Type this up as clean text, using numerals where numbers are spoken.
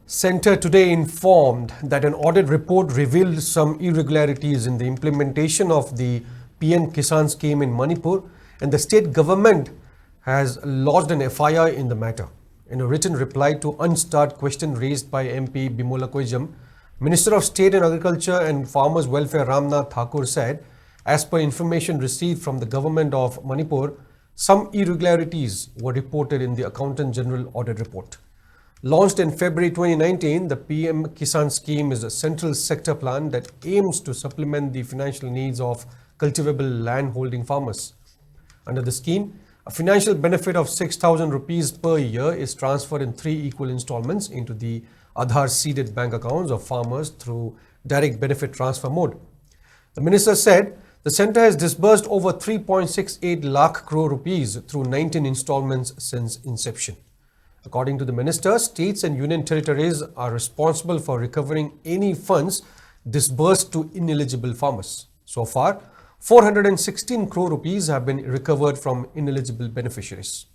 Centre today informed that an audit report revealed some irregularities in the implementation of the PM Kisan scheme in Manipur, and the state government has lodged an FIR in the matter. In a written reply to unstarred question raised by MP Bimola Koijam, Minister of State and Agriculture and Farmers Welfare Ramnath Thakur said, as per information received from the government of Manipur, some irregularities were reported in the Accountant General Audit Report. Launched in February 2019, the PM Kisan scheme is a central sector plan that aims to supplement the financial needs of cultivable land holding farmers. Under the scheme, a financial benefit of 6,000 rupees per year is transferred in 3 equal installments into the Aadhaar seeded bank accounts of farmers through direct benefit transfer mode. The minister said the centre has disbursed over 3.68 lakh crore rupees through 19 installments since inception. According to the minister, states and union territories are responsible for recovering any funds disbursed to ineligible farmers. So far, 416 crore rupees have been recovered from ineligible beneficiaries.